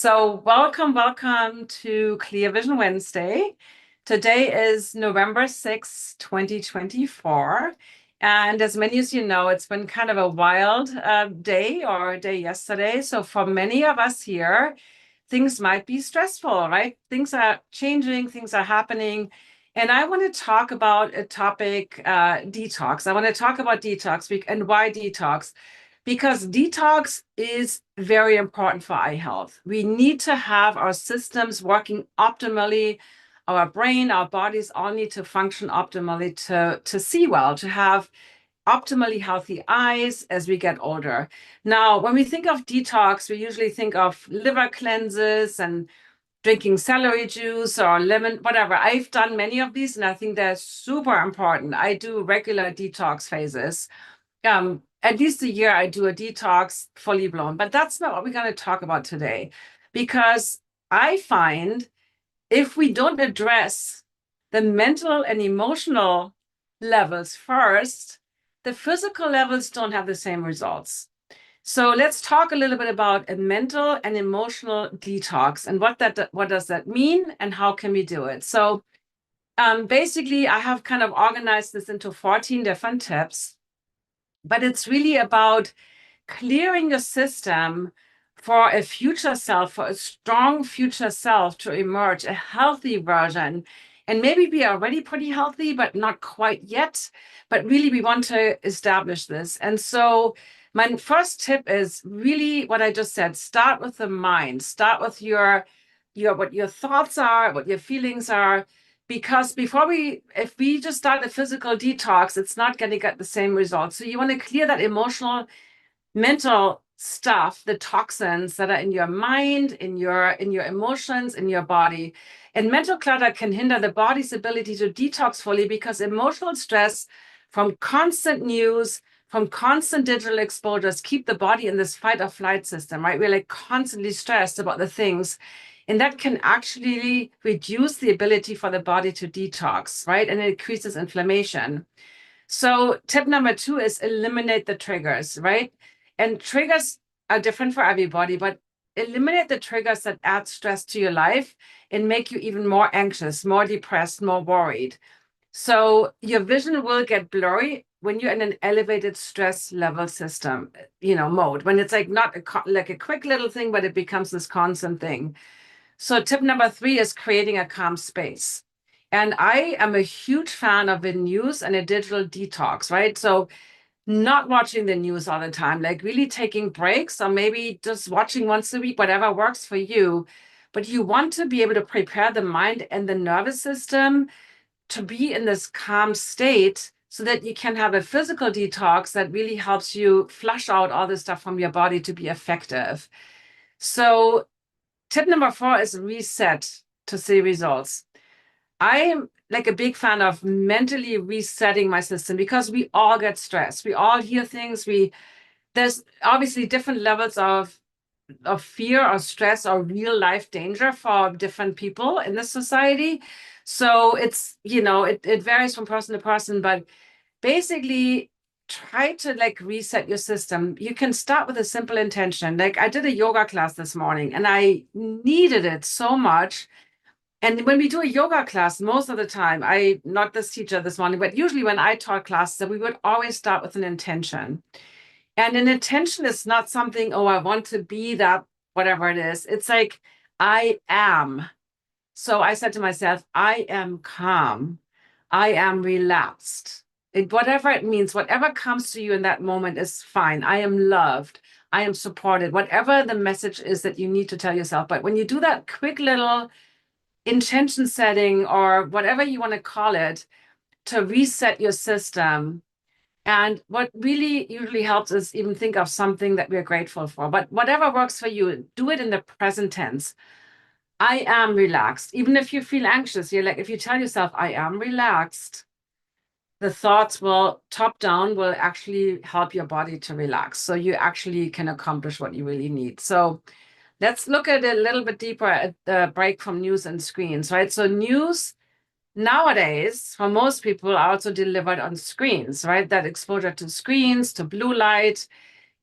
So welcome to Clear Vision Wednesday. Today is November 6th, 2024. And as many as you know, it's been kind of a wild day or a day yesterday. So for many of us here, things might be stressful, right? Things are changing, things are happening. And I want to talk about a topic, detox. I want to talk about detox and why detox. Because detox is very important for eye health. We need to have our systems working optimally. Our brain, our bodies all need to function optimally to see well, to have optimally healthy eyes as we get older. Now, when we think of detox, we usually think of liver cleanses and drinking celery juice or lemon, whatever. I've done many of these and I think they're super important. I do regular detox phases. At least a year I do a detox fully blown, but that's not what we're going to talk about today. Because I find if we don't address the mental and emotional levels first, the physical levels don't have the same results. So let's talk a little bit about a mental and emotional detox and what does that mean and how can we do it? So basically, I have kind of organized this into 14 different tips, but it's really about clearing your system for a future self, for a strong future self to emerge, a healthy version. And maybe we are already pretty healthy, but not quite yet. But really, we want to establish this. And so my first tip is really what I just said. Start with the mind. Start with your what your thoughts are, what your feelings are. Because if we just start a physical detox, it's not going to get the same results. So you want to clear that emotional, mental stuff, the toxins that are in your mind, in your emotions, in your body. And mental clutter can hinder the body's ability to detox fully because emotional stress from constant news, from constant digital exposures, keep the body in this fight or flight system, right? We're like constantly stressed about the things. And that can actually reduce the ability for the body to detox, right? And it increases inflammation. So tip number 2 is eliminate the triggers, right? And triggers are different for everybody, but eliminate the triggers that add stress to your life and make you even more anxious, more depressed, more worried. So your vision will get blurry when you're in an elevated stress level system, mode, when it's like not like a quick little thing, but it becomes this constant thing. So tip number 3 is creating a calm space. And I am a huge fan of the news and a digital detox, right? So not watching the news all the time, like really taking breaks or maybe just watching once a week, whatever works for you. But you want to be able to prepare the mind and the nervous system to be in this calm state so that you can have a physical detox that really helps you flush out all the stuff from your body to be effective. So tip number 4 is reset to see results. I am like a big fan of mentally resetting my system because we all get stressed. We all hear things. There's obviously different levels of fear or stress or real life danger for different people in this society. So it varies from person to person, but basically try to like reset your system. You can start with a simple intention. Like I did a yoga class this morning and I needed it so much. And when we do a yoga class, most of the time, not this teacher this morning, but usually when I taught classes, we would always start with an intention. And an intention is not something, oh, I want to be that, whatever it is. It's like, I am. So I said to myself, I am calm. I am relaxed. Whatever it means, whatever comes to you in that moment is fine. I am loved. I am supported. Whatever the message is that you need to tell yourself. But when you do that quick little intention setting or whatever you want to call it to reset your system. And what really usually helps is even think of something that we're grateful for. But whatever works for you, do it in the present tense. I am relaxed. Even if you feel anxious, you're like, if you tell yourself, I am relaxed, the thoughts will top down will actually help your body to relax. So you actually can accomplish what you really need. So let's look at it a little bit deeper at the break from news and screens, right? So news nowadays, for most people, are also delivered on screens, right? That exposure to screens, to blue light,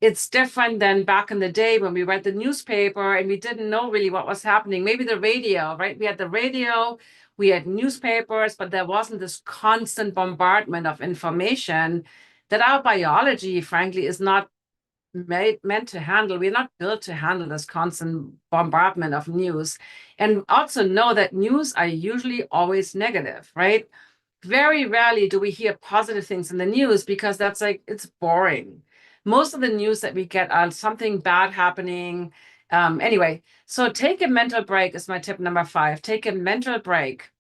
It's different than back in the day when we read the newspaper and we didn't know really what was happening. Maybe the radio, right? We had the radio, we had newspapers, but there wasn't this constant bombardment of information that our biology, frankly, is not meant to handle. We're not built to handle this constant bombardment of news. And also know that news are usually always negative, right? Very rarely do we hear positive things in the news because that's like, it's boring. Most of the news that we get are something bad happening. Anyway, so take a mental break is my tip number 5. Take a mental break.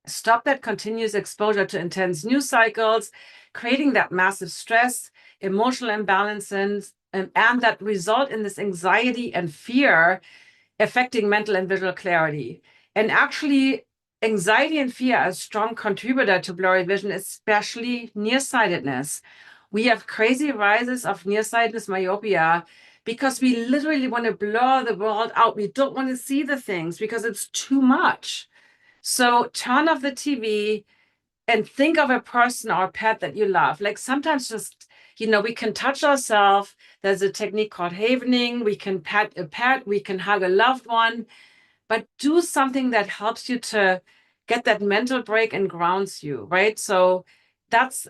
Stop that continuous exposure to intense news cycles, creating that massive stress, emotional imbalances, and that result in this anxiety and fear affecting mental and visual clarity. And actually, anxiety and fear are a strong contributor to blurry vision, especially nearsightedness. We have crazy rises of nearsightedness myopia because we literally want to blur the world out. We don't want to see the things because it's too much. So turn off the TV and think of a person or a pet that you love. Like sometimes just, we can touch ourselves. There's a technique called havening. We can pet a pet, we can hug a loved one, but do something that helps you to get that mental break and grounds you, right? So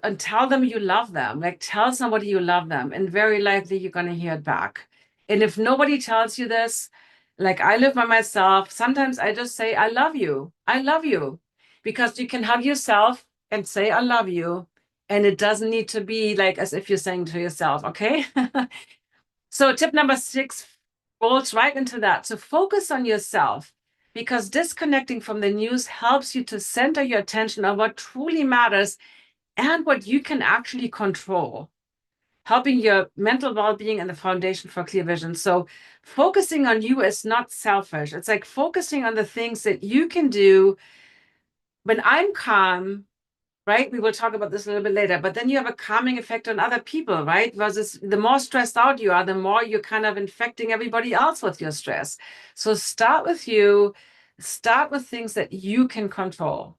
and tell them you love them. Like tell somebody you love them, and very likely you're going to hear it back. And if nobody tells you this, like I live by myself, sometimes I just say, I love you. I love you. Because you can hug yourself and say, I love you. And it doesn't need to be like as if you're saying to yourself, okay? So tip number 6 rolls right into that. So focus on yourself, because disconnecting from the news helps you to center your attention on what truly matters and what you can actually control, helping your mental well-being and the foundation for clear vision. So focusing on you is not selfish. It's like focusing on the things that you can do. When I'm calm, right? We will talk about this a little bit later, but then you have a calming effect on other people, right? Versus the more stressed out you are, the more you're kind of infecting everybody else with your stress. So start with you, start with things that you can control.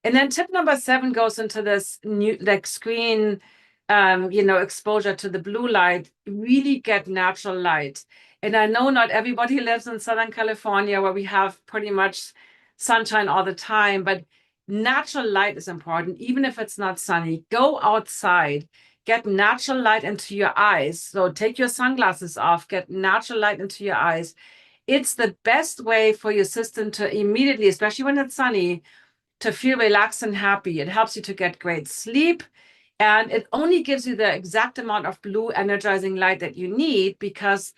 And then tip number 7 goes into this new like screen, exposure to the blue light. Really get natural light. And I know not everybody lives in Southern California where we have pretty much sunshine all the time, but natural light is important, even if it's not sunny. Go outside, get natural light into your eyes. So take your sunglasses off, get natural light into your eyes. It's the best way for your system to immediately, especially when it's sunny, to feel relaxed and happy. It helps you to get great sleep. And it only gives you the exact amount of blue energizing light that you need, because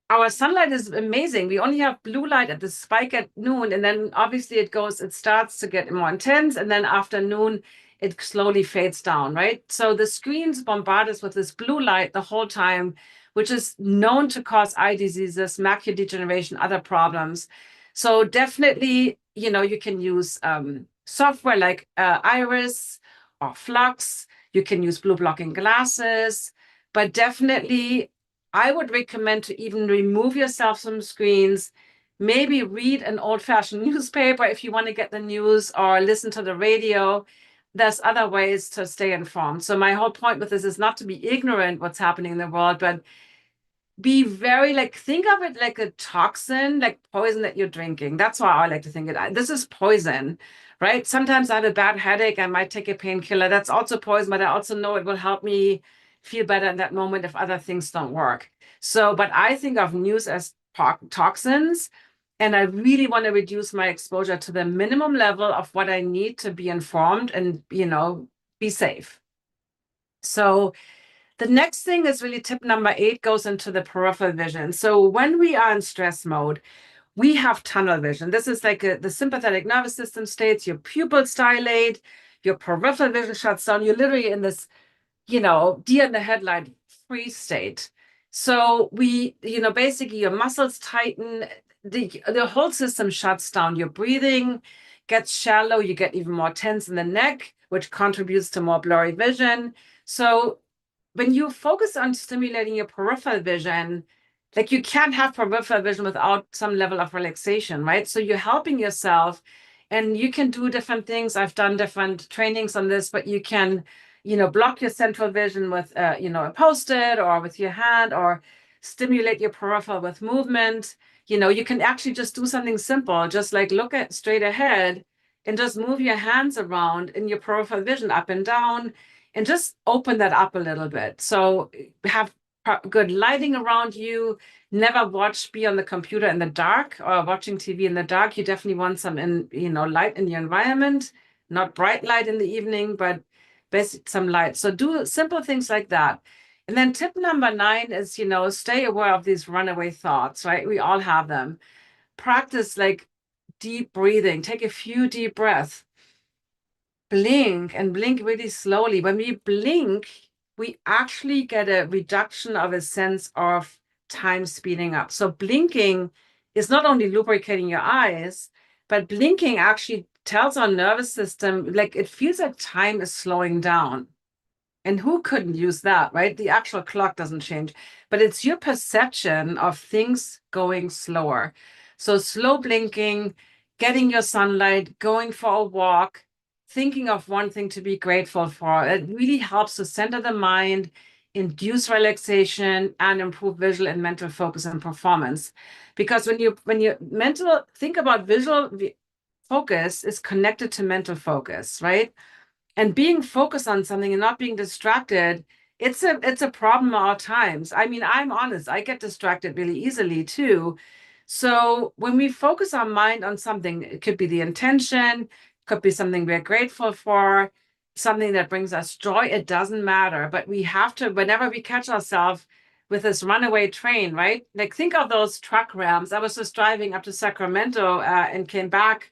our sunlight is amazing. We only have blue light at the spike at noon, and then obviously it starts to get more intense, and then after noon, it slowly fades down, right? So the screens bombard us with this blue light the whole time, which is known to cause eye diseases, macular degeneration, other problems. So definitely, you can use software like Iris or Flux. You can use blue blocking glasses, but definitely I would recommend to even remove yourself from screens, maybe read an old-fashioned newspaper if you want to get the news, or listen to the radio. There's other ways to stay informed. So my whole point with this is not to be ignorant what's happening in the world, but be very think of it like a toxin, like poison that you're drinking. That's why I like to think it. This is poison, right? Sometimes I have a bad headache. I might take a painkiller. That's also poison, but I also know it will help me feel better in that moment if other things don't work. So, but I think of news as toxins, and I really want to reduce my exposure to the minimum level of what I need to be informed and, be safe. So the next thing is really tip number 8 goes into the peripheral vision. So when we are in stress mode, we have tunnel vision. This is like the sympathetic nervous system states, your pupils dilate, your peripheral vision shuts down. You're literally in this, deer in the headlight freeze state. So basically your muscles tighten, the whole system shuts down. Your breathing gets shallow. You get even more tense in the neck, which contributes to more blurry vision. So when you focus on stimulating your peripheral vision, like you can't have peripheral vision without some level of relaxation, right? So you're helping yourself, and you can do different things. I've done different trainings on this, but you can, block your central vision with, a Post-it or with your hand, or stimulate your peripheral with movement. You can actually just do something simple, just like look at straight ahead and just move your hands around in your peripheral vision up and down and just open that up a little bit. So have good lighting around you. Never be on the computer in the dark or watching TV in the dark. You definitely want some light in your environment, not bright light in the evening, but some light. So do simple things like that. And then tip number 9 is, stay aware of these runaway thoughts, right? We all have them. Practice like deep breathing. Take a few deep breaths. Blink and blink really slowly. When we blink, we actually get a reduction of a sense of time speeding up. So blinking is not only lubricating your eyes, but blinking actually tells our nervous system, like it feels like time is slowing down. And who couldn't use that, right? The actual clock doesn't change, but it's your perception of things going slower. So slow blinking, getting your sunlight, going for a walk, thinking of one thing to be grateful for. It really helps to center the mind, induce relaxation, and improve visual and mental focus and performance. Because when you think about visual focus is connected to mental focus, right? And being focused on something and not being distracted, it's a problem at all times. I mean, I'm honest, I get distracted really easily too. So when we focus our mind on something, it could be the intention, could be something we're grateful for, something that brings us joy, it doesn't matter. But we have to, whenever we catch ourselves with this runaway train, right? Like think of those truck rams. I was just driving up to Sacramento and came back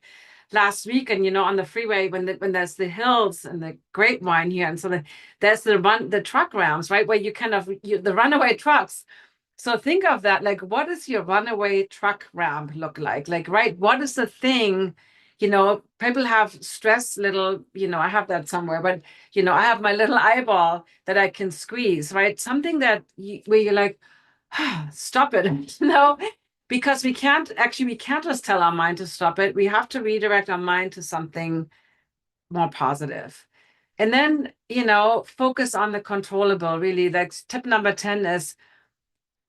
last week, and on the freeway when there's the hills and the grapevine here, and so there's the truck rams, right, where the runaway trucks. So think of that, like what does your runaway truck ram look like, right? What is the thing? People have stress little, I have that somewhere, but I have my little eyeball that I can squeeze, right? Something that where you're like, stop it, because we can't just tell our mind to stop it. We have to redirect our mind to something more positive. And then, focus on the controllable, really. Like tip number 10 is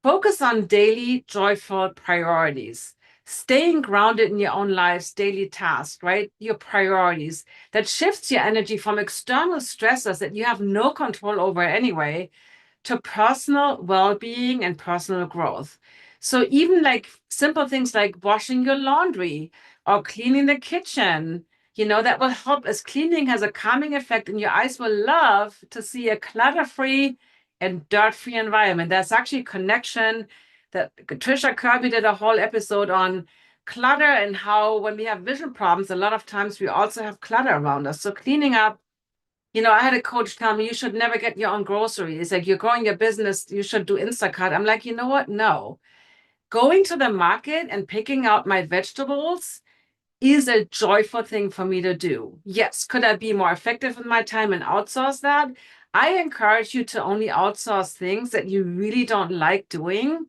focus on daily joyful priorities. Staying grounded in your own life's daily tasks, right? Your priorities. That shifts your energy from external stressors that you have no control over anyway, to personal well-being and personal growth. So even like simple things like washing your laundry or cleaning the kitchen, that will help, as cleaning has a calming effect, and your eyes will love to see a clutter-free and dirt-free environment. There's actually a connection that Trisha Kirby did a whole episode on clutter and how when we have vision problems, a lot of times we also have clutter around us. So cleaning up, I had a coach tell me you should never get your own groceries. Like you're growing your business, you should do Instacart. I'm like, you know what? No. Going to the market and picking out my vegetables is a joyful thing for me to do. Yes. Could I be more effective with my time and outsource that? I encourage you to only outsource things that you really don't like doing.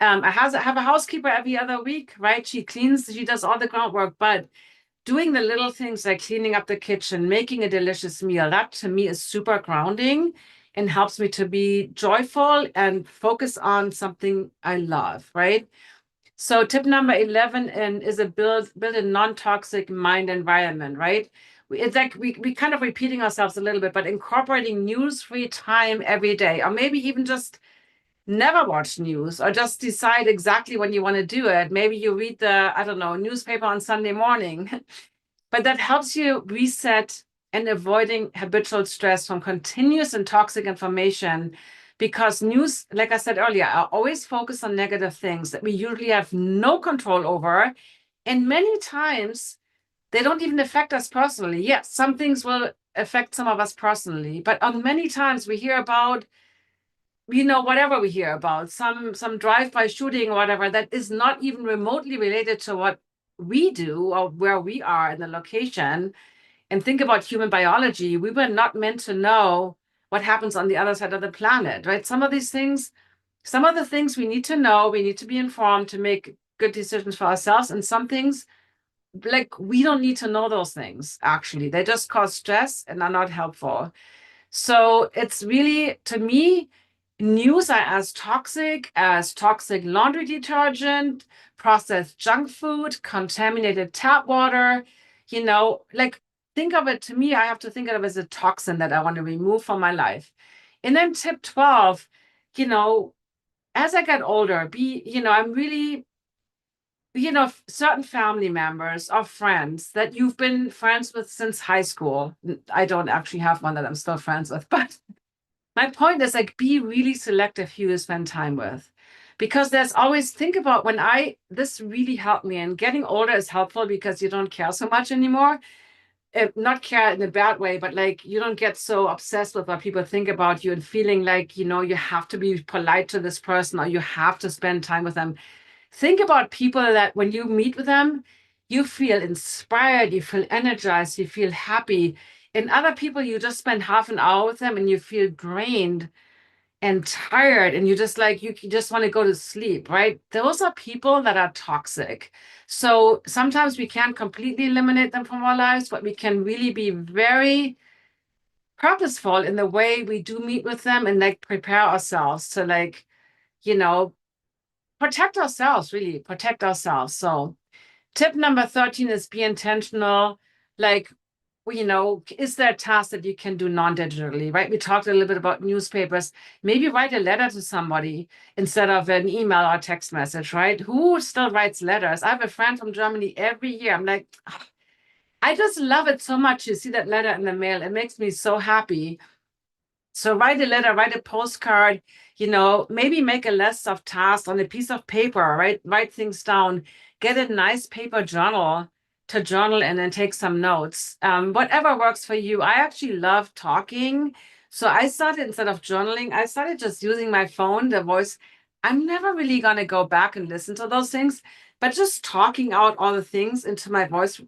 I have a housekeeper every other week, right? She does all the groundwork, but doing the little things like cleaning up the kitchen, making a delicious meal, that to me is super grounding and helps me to be joyful and focus on something I love, right? So tip number 11 is a build a non-toxic mind environment, right? It's like we kind of repeating ourselves a little bit, but incorporating news-free time every day, or maybe even just never watch news, or just decide exactly when you want to do it. Maybe you read the, I don't know, newspaper on Sunday morning, but that helps you reset and avoiding habitual stress from continuous and toxic information, because news, like I said earlier, are always focused on negative things that we usually have no control over. And many times they don't even affect us personally. Yes, some things will affect some of us personally, but on many times we hear about whatever we hear about, some drive-by shooting or whatever, that is not even remotely related to what we do or where we are in the location. And think about human biology. We were not meant to know what happens on the other side of the planet, right? Some of the things we need to know, we need to be informed to make good decisions for ourselves. And some things, like, we don't need to know those things, actually. They just cause stress and are not helpful. So it's really, to me, news are as toxic laundry detergent, processed junk food, contaminated tap water. Like, think of it, to me, I have to think of it as a toxin that I want to remove from my life. And then tip 12, you know, as I get older, I'm really, certain family members or friends that you've been friends with since high school. I don't actually have one that I'm still friends with, but my point is, like, be really selective who you spend time with. Because there's always, think about this really helped me, and getting older is helpful because you don't care so much anymore. Not care in a bad way, but like you don't get so obsessed with what people think about you and feeling like, you have to be polite to this person or you have to spend time with them. Think about people that when you meet with them, you feel inspired, you feel energized, you feel happy. And other people, you just spend half an hour with them and you feel drained and tired and you just like you just want to go to sleep, right? Those are people that are toxic. So sometimes we can't completely eliminate them from our lives, but we can really be very purposeful in the way we do meet with them and like prepare ourselves to like, you know, protect ourselves, really protect ourselves. So tip number 13 is be intentional. Like, is there a task that you can do non-digitally, right? We talked a little bit about newspapers. Maybe write a letter to somebody instead of an email or text message, right? Who still writes letters? I have a friend from Germany every year. I'm like, I just love it so much to see that letter in the mail. It makes me so happy. So write a letter, write a postcard, maybe make a list of tasks on a piece of paper, right? Write things down, get a nice paper journal to journal in and take some notes. Whatever works for you. I actually love talking. So I started, instead of journaling, I started just using my phone, the voice. I'm never really going to go back and listen to those things, but just talking out all the things into my voice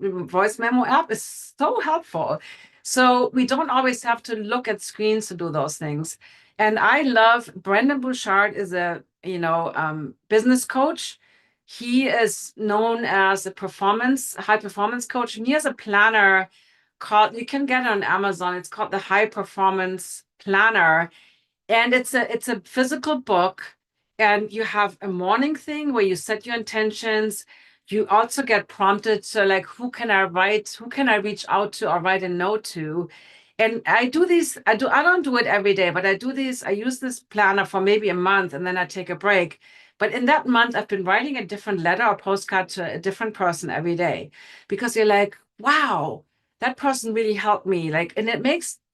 memo app is so helpful. So we don't always have to look at screens to do those things. And I love Brendan Bouchard is a business coach. He is known as a high performance coach, and he has a planner called, you can get it on Amazon. It's called the High Performance Planner, and it's a physical book, and you have a morning thing where you set your intentions. You also get prompted to like, who can I reach out to or write a note to? And I don't do it every day, but I use this planner for maybe a month and then I take a break. But in that month, I've been writing a different letter or postcard to a different person every day, because you're like, wow, that person really helped me. Like, and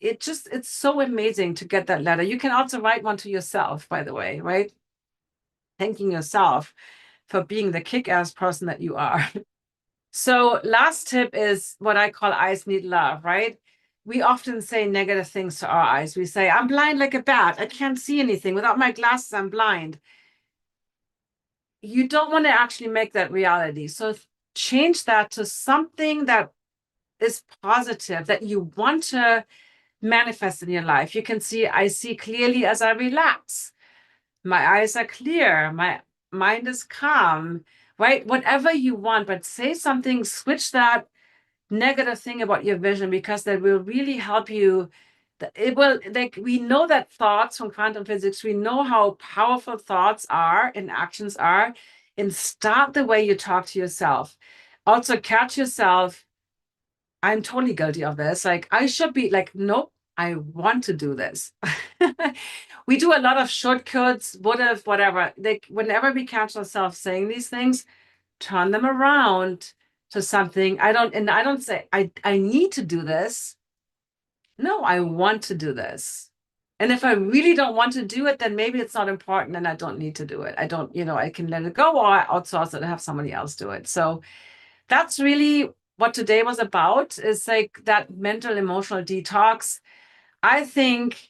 it's so amazing to get that letter. You can also write one to yourself, by the way, right? Thanking yourself for being the kick-ass person that you are. So last tip is what I call eyes need love, right? We often say negative things to our eyes. We say, I'm blind like a bat. I can't see anything. Without my glasses, I'm blind. You don't want to actually make that reality. So change that to something that is positive, that you want to manifest in your life. You can see, I see clearly as I relax. My eyes are clear. My mind is calm, right? Whatever you want, but say something, switch that negative thing about your vision, because that will really help you. It will, like, we know that thoughts from quantum physics, we know how powerful thoughts are and actions are, and start the way you talk to yourself. Also, catch yourself. I'm totally guilty of this. Like, I should be like, nope, I want to do this. We do a lot of shortcuts, would have, whatever. Like, whenever we catch ourselves saying these things, turn them around to something. I don't say, I need to do this. No, I want to do this. And if I really don't want to do it, then maybe it's not important and I don't need to do it. I don't, I can let it go, or I outsource it and have somebody else do it. So that's really what today was about, is like that mental emotional detox. I think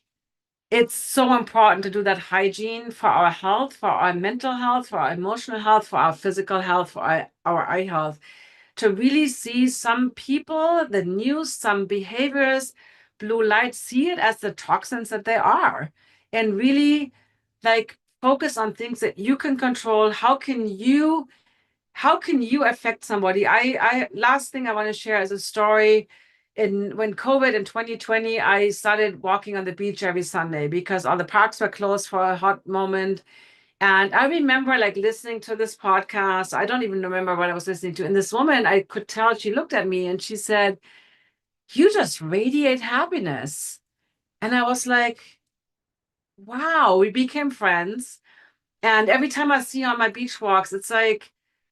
it's so important to do that hygiene for our health, for our mental health, for our emotional health, for our physical health, for our eye health, to really see some people, the news, some behaviors, blue light, see it as the toxins that they are, and really like focus on things that you can control. How can you affect somebody? I last thing I want to share is a story. when COVID in 2020, I started walking on the beach every Sunday because all the parks were closed for a hot moment. And I remember like listening to this podcast. I don't even remember what I was listening to. And this woman, I could tell, she looked at me and she said, "You just radiate happiness." And I was like, wow, we became friends. And every time I see her on my beach walks, it's like,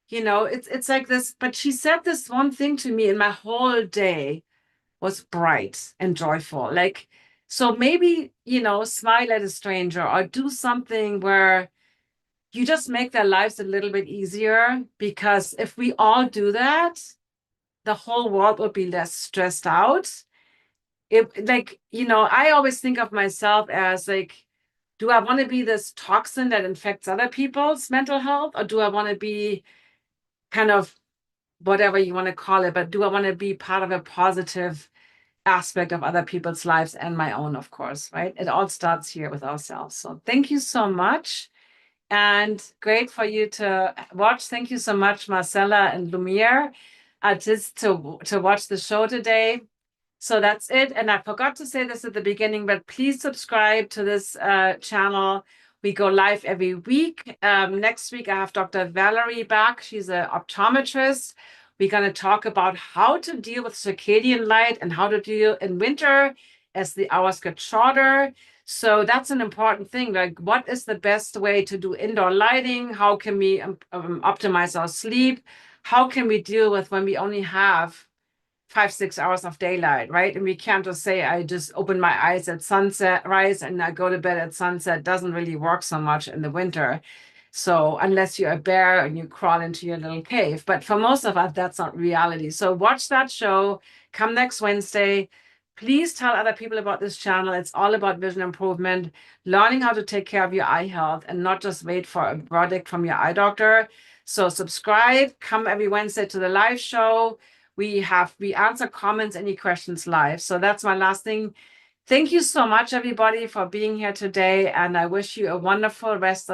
it's like this. But she said this one thing to me, and my whole day was bright and joyful. Like, so maybe, smile at a stranger or do something where you just make their lives a little bit easier. Because if we all do that, the whole world would be less stressed out. I always think of myself as like, do I want to be this toxin that infects other people's mental health, or do I want to be kind of whatever you want to call it, but do I want to be part of a positive aspect of other people's lives and my own, of course, right? It all starts here with ourselves. So thank you so much. And great for you to watch. Thank you so much, Marcella and Lumiere, just to watch the show today. So that's it. And I forgot to say this at the beginning, but please subscribe to this channel. We go live every week. Next week, I have Dr. Valerie back. She's an optometrist. We're going to talk about how to deal with circadian light and how to deal in winter as the hours get shorter. So that's an important thing. Like, what is the best way to do indoor lighting? How can we optimize our sleep? How can we deal with when we only have 5-6 hours of daylight, right? And we can't just say, I just open my eyes at sunset, rise, and I go to bed at sunset. Doesn't really work so much in the winter. So unless you're a bear and you crawl into your little cave. But for most of us, that's not reality. So watch that show. Come next Wednesday. Please tell other people about this channel. It's all about vision improvement, learning how to take care of your eye health and not just wait for a verdict from your eye doctor. So subscribe, come every Wednesday to the live show. We answer comments, any questions live. So that's my last thing. Thank you so much, everybody, for being here today. And I wish you a wonderful rest of